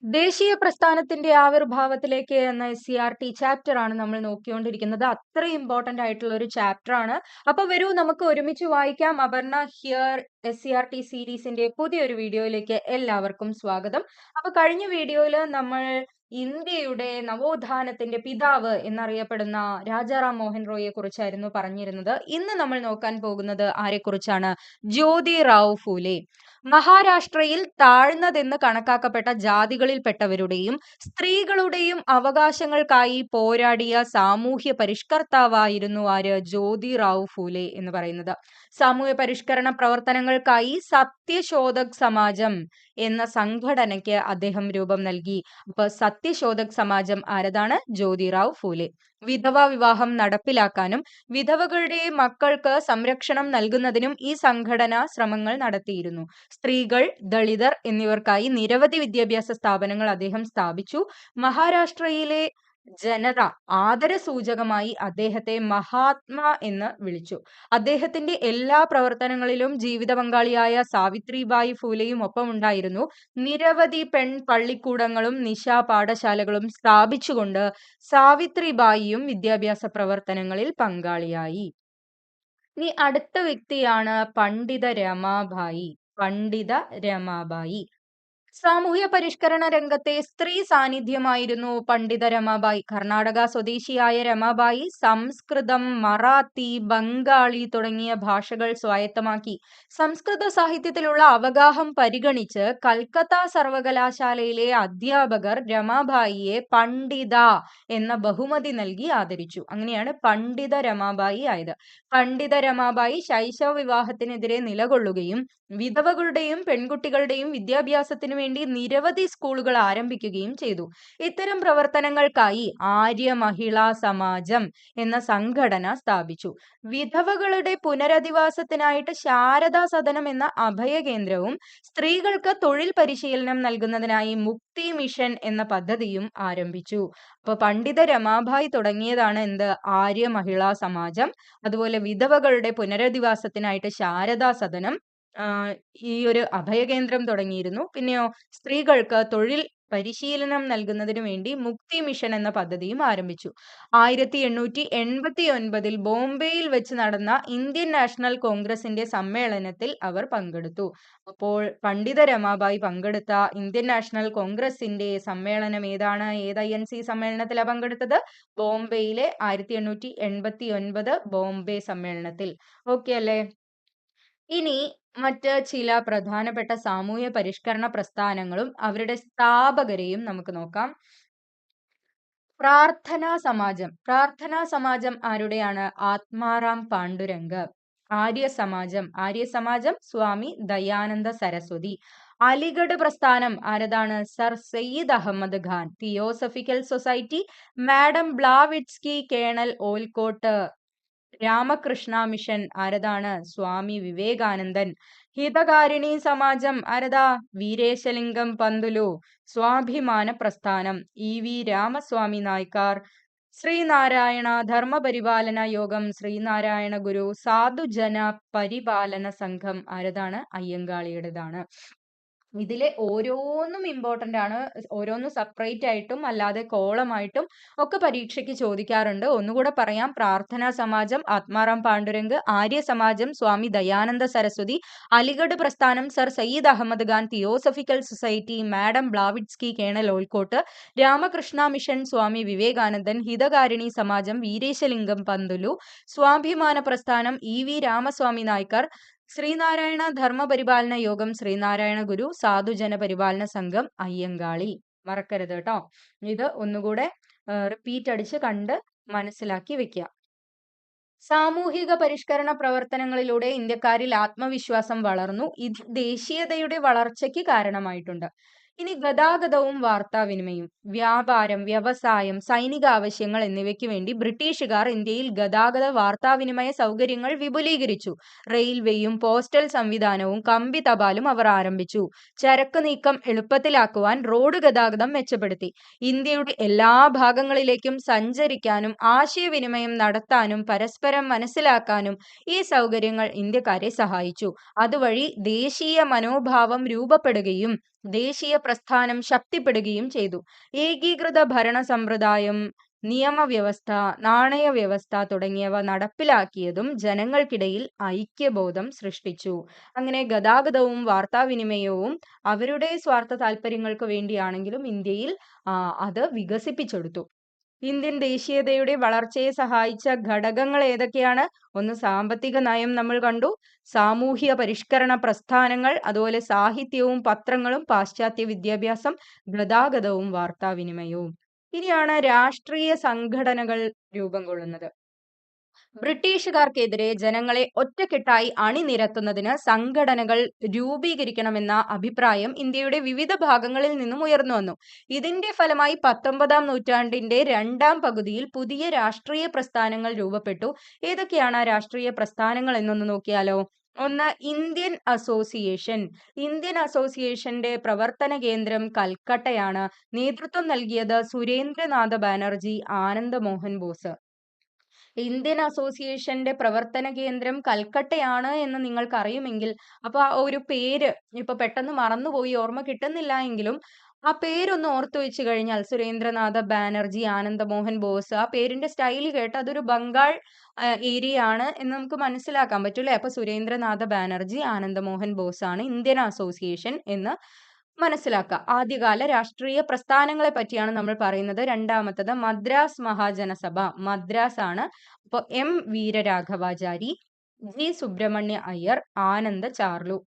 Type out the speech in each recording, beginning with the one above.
ദേശീയ പ്രസ്ഥാനത്തിന്റെ ആവിർഭാവത്തിലേക്ക് എന്ന SCRT ചാപ്റ്റർ ആണ് നമ്മൾ നോക്കിക്കൊണ്ടിരിക്കുന്നത്. അത്ര ഇമ്പോർട്ടന്റ് ആയിട്ടുള്ള ഒരു ചാപ്റ്റർ ആണ്. അപ്പൊ വരൂ നമുക്ക് ഒരുമിച്ച് വായിക്കാം. അപർണ ഹിയർ SCRT സീരീസിന്റെ പുതിയൊരു വീഡിയോയിലേക്ക് എല്ലാവർക്കും സ്വാഗതം. അപ്പൊ കഴിഞ്ഞ വീഡിയോയിൽ നമ്മൾ ഇന്ത്യയുടെ നവോത്ഥാനത്തിന്റെ പിതാവ് എന്നറിയപ്പെടുന്ന രാജാറാം മോഹൻ റോയിയെ കുറിച്ചായിരുന്നു പറഞ്ഞിരുന്നത്. ഇന്ന് നമ്മൾ നോക്കാൻ പോകുന്നത് ആരെക്കുറിച്ചാണ്? ജ്യോതി റാവു ഫൂലെ. മഹാരാഷ്ട്രയിൽ താഴ്ന്നതെന്ന് കണക്കാക്കപ്പെട്ട ജാതികളിൽപ്പെട്ടവരുടെയും സ്ത്രീകളുടെയും അവകാശങ്ങൾക്കായി പോരാടിയ സാമൂഹ്യ പരിഷ്കർത്താവായിരുന്നു ആര്? ജ്യോതി റാവു ഫൂലെ എന്ന് പറയുന്നത്. സാമൂഹ്യ പരിഷ്കരണ പ്രവർത്തനങ്ങൾക്കായി സത്യശോധക് സമാജം എന്ന സംഘടനയ്ക്ക് അദ്ദേഹം രൂപം നൽകി. അപ്പൊ സത്യശോധക് സമാജം ആരതാണ്? ജ്യോതി റാവു ഫൂലെ. വിധവാ വിവാഹം നടപ്പിലാക്കാനും വിധവകളുടെ മക്കൾക്ക് സംരക്ഷണം നൽകുന്നതിനും ഈ സംഘടന ശ്രമങ്ങൾ നടത്തിയിരുന്നു. സ്ത്രീകൾ, ദളിതർ എന്നിവർക്കായി നിരവധി വിദ്യാഭ്യാസ സ്ഥാപനങ്ങൾ അദ്ദേഹം സ്ഥാപിച്ചു. മഹാരാഷ്ട്രയിലെ ജനത ആദരസൂചകമായി അദ്ദേഹത്തെ മഹാത്മാ എന്ന് വിളിച്ചു. അദ്ദേഹത്തിന്റെ എല്ലാ പ്രവർത്തനങ്ങളിലും ജീവിത പങ്കാളിയായ സാവിത്രിബായി ഫൂലെയും ഒപ്പമുണ്ടായിരുന്നു. നിരവധി പള്ളിക്കൂടങ്ങളും നിശാ പാഠശാലകളും സ്ഥാപിച്ചുകൊണ്ട് സാവിത്രിബായിയും വിദ്യാഭ്യാസ പ്രവർത്തനങ്ങളിൽ പങ്കാളിയായി. ഇനി അടുത്ത വ്യക്തിയാണ് പണ്ഡിത രമാബായി. പണ്ഡിത രമാബായി. സാമൂഹ്യ പരിഷ്കരണ രംഗത്തെ സ്ത്രീ സാന്നിധ്യമായിരുന്നു പണ്ഡിത രമാബായി. കർണാടക സ്വദേശിയായ രമാബായി സംസ്കൃതം, മറാത്തി, ബംഗാളി തുടങ്ങിയ ഭാഷകൾ സ്വായത്തമാക്കി. സംസ്കൃത സാഹിത്യത്തിലുള്ള അവഗാഹം പരിഗണിച്ച് കൽക്കത്ത സർവകലാശാലയിലെ അധ്യാപകർ രമാബായിയെ പണ്ഡിത എന്ന ബഹുമതി നൽകി ആദരിച്ചു. അങ്ങനെയാണ് പണ്ഡിത രമാബായി ആയത്. പണ്ഡിത രമാബായി ശൈശവ വിവാഹത്തിനെതിരെ നിലകൊള്ളുകയും വിധവകളുടെയും പെൺകുട്ടികളുടെയും വിദ്യാഭ്യാസത്തിനു വേണ്ടി നിരവധി സ്കൂളുകൾ ആരംഭിക്കുകയും ചെയ്തു. ഇത്തരം പ്രവർത്തനങ്ങൾക്കായി ആര്യ മഹിളാ സമാജം എന്ന സംഘടന സ്ഥാപിച്ചു. വിധവകളുടെ പുനരധിവാസത്തിനായിട്ട് ശാരദാ സദനം എന്ന അഭയ കേന്ദ്രവും സ്ത്രീകൾക്ക് തൊഴിൽ പരിശീലനം നൽകുന്നതിനായി മുക്തി മിഷൻ എന്ന പദ്ധതിയും ആരംഭിച്ചു. അപ്പൊ പണ്ഡിത രമാബായി തുടങ്ങിയതാണ് എന്ത്? ആര്യ മഹിളാ സമാജം. അതുപോലെ വിധവകളുടെ പുനരധിവാസത്തിനായിട്ട് ശാരദാ സദനം, ഈ ഒരു അഭയകേന്ദ്രം തുടങ്ങിയിരുന്നു. പിന്നെയോ സ്ത്രീകൾക്ക് തൊഴിൽ പരിശീലനം നൽകുന്നതിന് വേണ്ടി മുക്തി മിഷൻ എന്ന പദ്ധതിയും ആരംഭിച്ചു. 1889 ബോംബെയിൽ വെച്ച് നടന്ന ഇന്ത്യൻ നാഷണൽ കോൺഗ്രസിന്റെ സമ്മേളനത്തിൽ അവർ പങ്കെടുത്തു. അപ്പോൾ പണ്ഡിത രമാബായി പങ്കെടുത്ത ഇന്ത്യൻ നാഷണൽ കോൺഗ്രസിന്റെ സമ്മേളനം ഏതാണ്? ഏത് INC സമ്മേളനത്തിലാണ് പങ്കെടുത്തത്? ബോംബെയിലെ 1889 ബോംബെ സമ്മേളനത്തിൽ. ഓക്കെ അല്ലേ? ഇനി മറ്റ് ചില പ്രധാനപ്പെട്ട സാമൂഹ്യ പരിഷ്കരണ പ്രസ്ഥാനങ്ങളും അവരുടെ സ്ഥാപകരെയും നമുക്ക് നോക്കാം. പ്രാർത്ഥനാ സമാജം. പ്രാർത്ഥനാ സമാജം ആരുടെയാണ്? ആത്മാറാം പാണ്ഡുരംഗ്. ആര്യ സമാജം സ്വാമി ദയാനന്ദ സരസ്വതി. അലിഗഡ് പ്രസ്ഥാനം ആരതാണ്? Sir Syed Ahmed Khan. Theosophical society madam Blavatsky, colonel Olcott. Ramakrishna mission ആരതാണ്? സ്വാമി വിവേകാനന്ദൻ. ഹിതകാരിണി സമാജം ആരതാ? വീരേശലിംഗം പന്തുലു. സ്വാഭിമാന പ്രസ്ഥാനം EV രാമസ്വാമി നായ്ക്കാർ. ശ്രീനാരായണ ധർമ്മപരിപാലന യോഗം ശ്രീനാരായണ ഗുരു. സാധുജന പരിപാലന സംഘം ആരതാണ്? അയ്യങ്കാളിയുടേതാണ്. ഇതിലെ ഓരോന്നും ഇമ്പോർട്ടന്റ് ആണ്. ഓരോന്നും സെപ്പറേറ്റ് ആയിട്ടും അല്ലാതെ കോളമായിട്ടും ഒക്കെ പരീക്ഷയ്ക്ക് ചോദിക്കാറുണ്ട്. ഒന്നുകൂടെ പറയാം. പ്രാർത്ഥനാ സമാജം ആത്മാറാം പാണ്ഡുരംഗ്, ആര്യ സമാജം സ്വാമി ദയാനന്ദ സരസ്വതി, അലിഗഡ് പ്രസ്ഥാനം sir Syed Ahmed Khan, theosophical society madam Blavatsky, colonel Olcott, Ramakrishna mission Swami Vivekanandan, Hitakarini Samajam Veeresalingam Pantulu, സ്വാഭിമാന പ്രസ്ഥാനം EV രാമസ്വാമി നായ്ക്കർ, ശ്രീനാരായണ ധർമ്മപരിപാലന യോഗം ശ്രീനാരായണ ഗുരു, സാധുജന പരിപാലന സംഘം അയ്യങ്കാളി. മറക്കരുത് കേട്ടോ. ഇത് ഒന്നുകൂടെ റിപ്പീറ്റ് അടിച്ച് കണ്ട് മനസ്സിലാക്കി വെക്കുക. സാമൂഹിക പരിഷ്കരണ പ്രവർത്തനങ്ങളിലൂടെ ഇന്ത്യക്കാരിൽ ആത്മവിശ്വാസം വളർന്നു. ഇത് ദേശീയതയുടെ വളർച്ചയ്ക്ക് കാരണമായിട്ടുണ്ട്. ഇനി ഗതാഗതവും വാർത്താവിനിമയവും. വ്യാപാരം, വ്യവസായം, സൈനിക ആവശ്യങ്ങൾ എന്നിവയ്ക്ക് വേണ്ടി ബ്രിട്ടീഷുകാർ ഇന്ത്യയിൽ ഗതാഗത വാർത്താവിനിമയ സൗകര്യങ്ങൾ വിപുലീകരിച്ചു. റെയിൽവേയും പോസ്റ്റൽ സംവിധാനവും കമ്പി തപാലും അവർ ആരംഭിച്ചു. ചരക്ക് നീക്കം എളുപ്പത്തിലാക്കുവാൻ റോഡ് ഗതാഗതം മെച്ചപ്പെടുത്തി. ഇന്ത്യയുടെ എല്ലാ ഭാഗങ്ങളിലേക്കും സഞ്ചരിക്കാനും ആശയവിനിമയം നടത്താനും പരസ്പരം മനസ്സിലാക്കാനും ഈ സൗകര്യങ്ങൾ ഇന്ത്യക്കാരെ സഹായിച്ചു. അതുവഴി ദേശീയ മനോഭാവം രൂപപ്പെടുകയും ദേശീയ പ്രസ്ഥാനം ശക്തിപ്പെടുകയും ചെയ്തു. ഏകീകൃത ഭരണ സമ്പ്രദായം, നിയമവ്യവസ്ഥ, നാണയ വ്യവസ്ഥ തുടങ്ങിയവ നടപ്പിലാക്കിയതും ജനങ്ങൾക്കിടയിൽ ഐക്യബോധം സൃഷ്ടിച്ചു. അങ്ങനെ ഗതാഗതവും വാർത്താവിനിമയവും അവരുടെ സ്വാർത്ഥ താല്പര്യങ്ങൾക്ക് വേണ്ടിയാണെങ്കിലും ഇന്ത്യയിൽ അത് വികസിപ്പിച്ചെടുത്തു. ഇന്ത്യൻ ദേശീയതയുടെ വളർച്ചയെ സഹായിച്ച ഘടകങ്ങൾ ഏതൊക്കെയാണ്? ഒന്ന് സാമ്പത്തിക നയം നമ്മൾ കണ്ടു, സാമൂഹ്യ പരിഷ്കരണ പ്രസ്ഥാനങ്ങൾ, അതുപോലെ സാഹിത്യവും പത്രങ്ങളും, പാശ്ചാത്യ വിദ്യാഭ്യാസം, ഗതാഗതവും വാർത്താവിനിമയവും. ഇനിയാണ് രാഷ്ട്രീയ സംഘടനകൾ രൂപം കൊള്ളുന്നത്. ബ്രിട്ടീഷുകാർക്കെതിരെ ജനങ്ങളെ ഒറ്റക്കെട്ടായി അണിനിരത്തുന്നതിന് സംഘടനകൾ രൂപീകരിക്കണമെന്ന അഭിപ്രായം ഇന്ത്യയുടെ വിവിധ ഭാഗങ്ങളിൽ നിന്നും ഉയർന്നു വന്നു. ഇതിന്റെ ഫലമായി 19-ാം നൂറ്റാണ്ടിന്റെ രണ്ടാം പകുതിയിൽ പുതിയ രാഷ്ട്രീയ പ്രസ്ഥാനങ്ങൾ രൂപപ്പെട്ടു. ഏതൊക്കെയാണ് ആ രാഷ്ട്രീയ പ്രസ്ഥാനങ്ങൾ എന്നൊന്ന് നോക്കിയാലോ? ഒന്ന്, ഇന്ത്യൻ അസോസിയേഷൻ. ഇന്ത്യൻ അസോസിയേഷന്റെ പ്രവർത്തന കേന്ദ്രം കൽക്കട്ടയാണ്. നേതൃത്വം നൽകിയത് സുരേന്ദ്രനാഥ ബാനർജി, ആനന്ദ മോഹൻ ബോസ്. ഇന്ത്യൻ അസോസിയേഷന്റെ പ്രവർത്തന കേന്ദ്രം കൽക്കട്ടയാണ് എന്ന് നിങ്ങൾക്ക് അറിയുമെങ്കിൽ, അപ്പൊ ആ ഒരു പേര് ഇപ്പൊ പെട്ടെന്ന് മറന്നുപോയി, ഓർമ്മ കിട്ടുന്നില്ല എങ്കിലും ആ പേരൊന്ന് ഓർത്തു വെച്ച് കഴിഞ്ഞാൽ, സുരേന്ദ്രനാഥ ബാനർജി, ആനന്ദ മോഹൻ ബോസ്, ആ പേരിന്റെ സ്റ്റൈൽ കേട്ട് അതൊരു ബംഗാൾ ഏരിയ ആണ് എന്ന് നമുക്ക് മനസ്സിലാക്കാൻ പറ്റും അല്ലെ? അപ്പൊ സുരേന്ദ്രനാഥ ബാനർജി, ആനന്ദ മോഹൻ ബോസ് ആണ് ഇന്ത്യൻ അസോസിയേഷൻ എന്ന് മനസ്സിലാക്കുക. ആദ്യകാല രാഷ്ട്രീയ പ്രസ്ഥാനങ്ങളെ പറ്റിയാണ് നമ്മൾ പറയുന്നത്. രണ്ടാമത്തത് മദ്രാസ് മഹാജനസഭ. മദ്രാസ് ആണ്. അപ്പൊ എം വീരരാഘവാചാരി, ജി സുബ്രഹ്മണ്യ അയ്യർ, ആനന്ദ ചാർലു.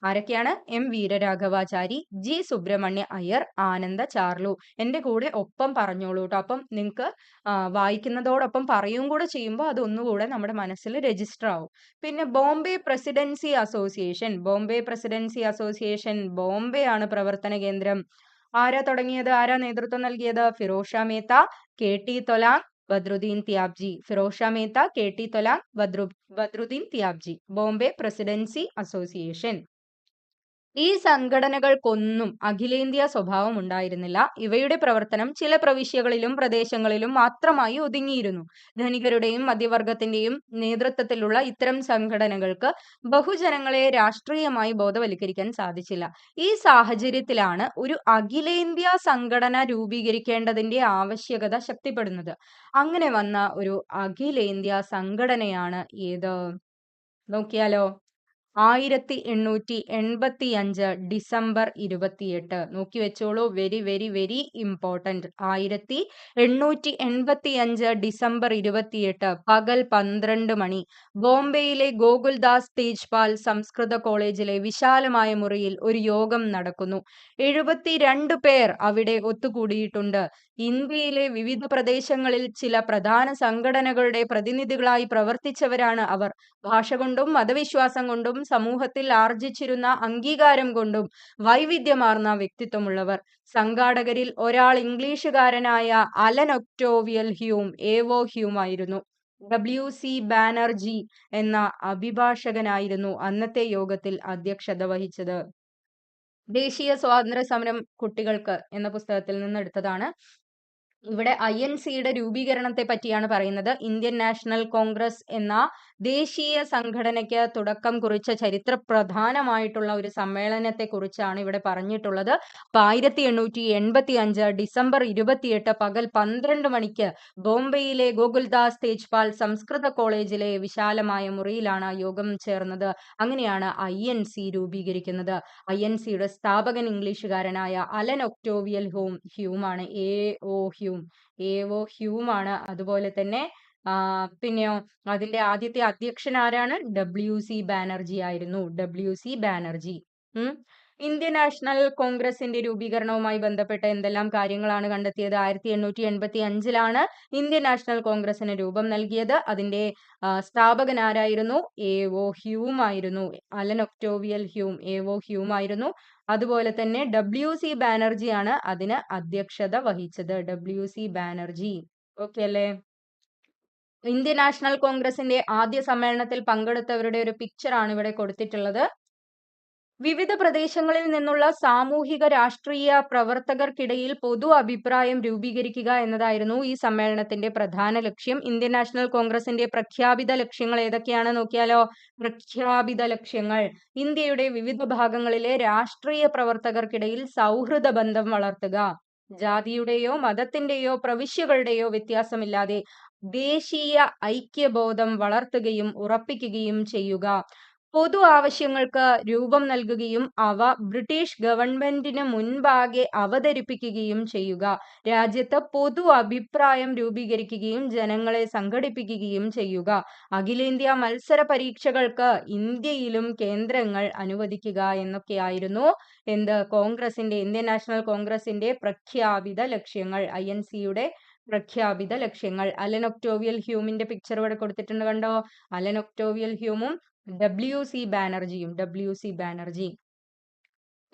ആരൊക്കെയാണ്? എം വീരരാഘവാചാരി, ജി സുബ്രഹ്മണ്യ അയ്യർ, ആനന്ദ ചാർലു. എന്റെ കൂടെ ഒപ്പം പറഞ്ഞോളൂ ട്ടോ. അപ്പം നിങ്ങൾക്ക് വായിക്കുന്നതോടൊപ്പം പറയുകയും കൂടെ ചെയ്യുമ്പോൾ അത് ഒന്നുകൂടെ നമ്മുടെ മനസ്സിൽ രജിസ്റ്റർ ആവും. പിന്നെ Bombay presidency association. Bombay presidency association Bombay ആണ് പ്രവർത്തന കേന്ദ്രം. ആരാ തുടങ്ങിയത്? ആരാ നേതൃത്വം നൽകിയത്? Feroz Shah Mehta, K T Telang, Badruddin Tyabji. Feroz Shah Mehta, K T Telang, Badruddin Tyabji. Bombay presidency association. ഈ സംഘടനകൾക്കൊന്നും അഖിലേന്ത്യാ സ്വഭാവം ഉണ്ടായിരുന്നില്ല. ഇവയുടെ പ്രവർത്തനം ചില പ്രവിശ്യകളിലും പ്രദേശങ്ങളിലും മാത്രമായി ഒതുങ്ങിയിരുന്നു. ധനികരുടെയും മധ്യവർഗത്തിന്റെയും നേതൃത്വത്തിലുള്ള ഇത്തരം സംഘടനകൾക്ക് ബഹുജനങ്ങളെ രാഷ്ട്രീയമായി ബോധവൽക്കരിക്കാൻ സാധിച്ചില്ല. ഈ സാഹചര്യത്തിലാണ് ഒരു അഖിലേന്ത്യാ സംഘടന രൂപീകരിക്കേണ്ടതിന്റെ ആവശ്യകത ശക്തിപ്പെടുന്നത്. അങ്ങനെ വന്ന ഒരു അഖിലേന്ത്യാ സംഘടനയാണ് ഏത്? നോക്കിയാലോ? 1885 ഡിസംബർ 28. നോക്കി വെച്ചോളൂ. Very very very important. 1885 December 28 പകൽ 12 മണി ബോംബെയിലെ ഗോകുൽദാസ് തേജ്പാൽ സംസ്കൃത കോളേജിലെ വിശാലമായ മുറിയിൽ ഒരു യോഗം നടക്കുന്നു. 72 പേർ അവിടെ ഒത്തുകൂടിയിട്ടുണ്ട്. ഇന്ത്യയിലെ വിവിധ പ്രദേശങ്ങളിൽ ചില പ്രധാന സംഘടനകളുടെ പ്രതിനിധികളായി പ്രവർത്തിച്ചവരാണ് അവർ. ഭാഷ കൊണ്ടും മതവിശ്വാസം കൊണ്ടും സമൂഹത്തിൽ ആർജിച്ചിരുന്ന അംഗീകാരം കൊണ്ടും വൈവിധ്യമാർന്ന വ്യക്തിത്വമുള്ളവർ. സംഘാടകരിൽ ഒരാൾ ഇംഗ്ലീഷുകാരനായ അലൻ ഒക്ടോവിയൽ ഹ്യൂം, ഏവോ ഹ്യൂം ആയിരുന്നു. W.C. ബാനർജി എന്ന അഭിഭാഷകനായിരുന്നു അന്നത്തെ യോഗത്തിൽ അധ്യക്ഷത വഹിച്ചത്. ദേശീയ സ്വാതന്ത്ര്യ സമരം കുട്ടികൾക്ക് എന്ന പുസ്തകത്തിൽ നിന്ന് എടുത്തതാണ്. ഇവിടെ INC-യുടെ രൂപീകരണത്തെ പറ്റിയാണ് പറയുന്നത്. ഇന്ത്യൻ നാഷണൽ കോൺഗ്രസ് എന്ന ദേശീയ സംഘടനയ്ക്ക് തുടക്കം കുറിച്ച ചരിത്ര പ്രധാനമായിട്ടുള്ള ഒരു സമ്മേളനത്തെ കുറിച്ചാണ് ഇവിടെ പറഞ്ഞിട്ടുള്ളത്. അപ്പൊ 1885 ഡിസംബർ 28 പകൽ 12 മണിക്ക് ബോംബെയിലെ ഗോകുൽദാസ് തേജ്പാൽ സംസ്കൃത കോളേജിലെ വിശാലമായ മുറിയിലാണ് യോഗം ചേർന്നത്. അങ്ങനെയാണ് INC രൂപീകരിക്കുന്നത്. INC-യുടെ സ്ഥാപകൻ ഇംഗ്ലീഷുകാരനായ അലൻ ഒക്ടോവിയൽ ഹ്യൂമാണ്. ഏവോ ഹ്യൂമാണ്. അതുപോലെ തന്നെ പിന്നെയോ അതിന്റെ ആദ്യത്തെ അധ്യക്ഷൻ ആരാണ്? W.C. ബാനർജി ആയിരുന്നു. W.C. ബാനർജി. ഇന്ത്യൻ നാഷണൽ കോൺഗ്രസിന്റെ രൂപീകരണവുമായി ബന്ധപ്പെട്ട എന്തെല്ലാം കാര്യങ്ങളാണ് കണ്ടെത്തിയത്? 1885 ഇന്ത്യൻ നാഷണൽ കോൺഗ്രസിന് രൂപം നൽകിയത്. അതിന്റെ സ്ഥാപകൻ ആരായിരുന്നു? ഏവോ ഹ്യൂം ആയിരുന്നു. അലൻ ഒക്ടോവിയൽ ഹ്യൂം, ഏവോ ഹ്യൂം ആയിരുന്നു. അതുപോലെ തന്നെ W.C. ബാനർജിയാണ് അതിന് അധ്യക്ഷത വഹിച്ചത്. W.C. ബാനർജി. ഓക്കെ അല്ലേ? ഇന്ത്യൻ നാഷണൽ കോൺഗ്രസിന്റെ ആദ്യ സമ്മേളനത്തിൽ പങ്കെടുത്തവരുടെ ഒരു പിക്ചർ ആണ് ഇവിടെ കൊടുത്തിട്ടുള്ളത്. വിവിധ പ്രദേശങ്ങളിൽ നിന്നുള്ള സാമൂഹിക രാഷ്ട്രീയ പ്രവർത്തകർക്കിടയിൽ പൊതു അഭിപ്രായം രൂപീകരിക്കുക എന്നതായിരുന്നു ഈ സമ്മേളനത്തിന്റെ പ്രധാന ലക്ഷ്യം. ഇന്ത്യൻ നാഷണൽ കോൺഗ്രസിന്റെ പ്രഖ്യാപിത ലക്ഷ്യങ്ങൾ ഏതൊക്കെയാണ് നോക്കിയാലോ? പ്രഖ്യാപിത ലക്ഷ്യങ്ങൾ: ഇന്ത്യയുടെ വിവിധ ഭാഗങ്ങളിലെ രാഷ്ട്രീയ പ്രവർത്തകർക്കിടയിൽ സൗഹൃദ ബന്ധം വളർത്തുക. ജാതിയുടെയോ മതത്തിന്റെയോ പ്രവിശ്യകളുടെയോ വ്യത്യാസമില്ലാതെ ദേശീയ ഐക്യബോധം വളർത്തുകയും ഉറപ്പിക്കുകയും ചെയ്യുക. പൊതു ആവശ്യങ്ങൾക്ക് രൂപം നൽകുകയും അവ ബ്രിട്ടീഷ് ഗവൺമെന്റിന് മുൻപാകെ അവതരിപ്പിക്കുകയും ചെയ്യുക. രാജ്യത്ത് പൊതു അഭിപ്രായം രൂപീകരിക്കുകയും ജനങ്ങളെ സംഘടിപ്പിക്കുകയും ചെയ്യുക. അഖിലേന്ത്യാ മത്സര പരീക്ഷകൾക്ക് ഇന്ത്യയിലും കേന്ദ്രങ്ങൾ അനുവദിക്കുക എന്നൊക്കെയായിരുന്നു ഇന്ത്യൻ നാഷണൽ കോൺഗ്രസിന്റെ പ്രഖ്യാപിത ലക്ഷ്യങ്ങൾ. INCയുടെ പ്രഖ്യാപിത ലക്ഷ്യങ്ങൾ. അലൻ ഒക്ടോവിയൽ ഹ്യൂമിന്റെ പിക്ചർ ഇവിടെ കൊടുത്തിട്ടുണ്ട്, കണ്ടോ? അലൻ ഒക്ടോവിയൽ ഹ്യൂമും WC ബാനർജി.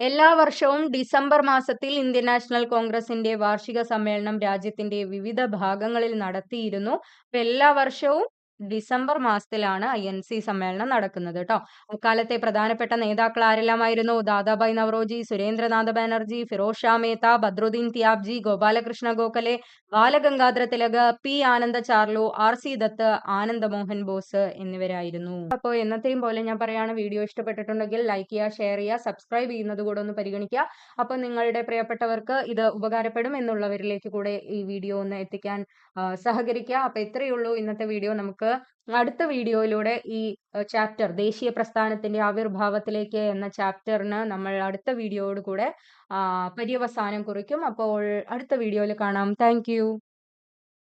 എല്ലാ വർഷവും ഡിസംബർ മാസത്തിൽ ഇന്ത്യൻ നാഷണൽ കോൺഗ്രസിന്റെ വാർഷിക സമ്മേളനം രാജ്യത്തിന്റെ വിവിധ ഭാഗങ്ങളിൽ നടത്തിയിരുന്നു. എല്ലാ വർഷവും ഡിസംബർ മാസത്തിലാണ് INC സമ്മേളനം നടക്കുന്നത് കേട്ടോ. അക്കാലത്തെ പ്രധാനപ്പെട്ട നേതാക്കൾ ആരെല്ലാമായിരുന്നു? ദാദാഭായ് നവറോജി, സുരേന്ദ്രനാഥ ബാനർജി, ഫിറോസ് ഷാ മേത്ത, ബദ്രുദ്ദീൻ ത്യാബ്ജി, ഗോപാലകൃഷ്ണ ഗോഖലെ, ബാലഗംഗാധര തിലക്, P ആനന്ദ ചാർലു, RC ദത്ത്, ആനന്ദ മോഹൻ ബോസ് എന്നിവരായിരുന്നു. അപ്പോൾ എന്നത്തെയും പോലെ ഞാൻ പറയാണ്, വീഡിയോ ഇഷ്ടപ്പെട്ടിട്ടുണ്ടെങ്കിൽ ലൈക്ക് ചെയ്യുക, ഷെയർ ചെയ്യുക, സബ്സ്ക്രൈബ് ചെയ്യുന്നത് കൂടെ ഒന്ന് പരിഗണിക്കുക. അപ്പോൾ നിങ്ങളുടെ പ്രിയപ്പെട്ടവർക്ക് ഇത് ഉപകാരപ്പെടും എന്നുള്ളവരിലേക്ക് കൂടെ ഈ വീഡിയോ ഒന്ന് എത്തിക്കാൻ സഹകരിക്കുക. അപ്പോൾ ഇത്രയേ ഉള്ളൂ ഇന്നത്തെ വീഡിയോ. നമുക്ക് അടുത്ത വീഡിയോയിലൂടെ ഈ ചാപ്റ്റർ ദേശീയ പ്രസ്ഥാനത്തിന്റെ ആവിർഭാവത്തിലേക്ക് എന്ന ചാപ്റ്ററിന് നമ്മൾ അടുത്ത വീഡിയോയോട് കൂടെ പര്യവസാനം കുറിക്കും. അപ്പോൾ അടുത്ത വീഡിയോയിൽ കാണാം. Thank you.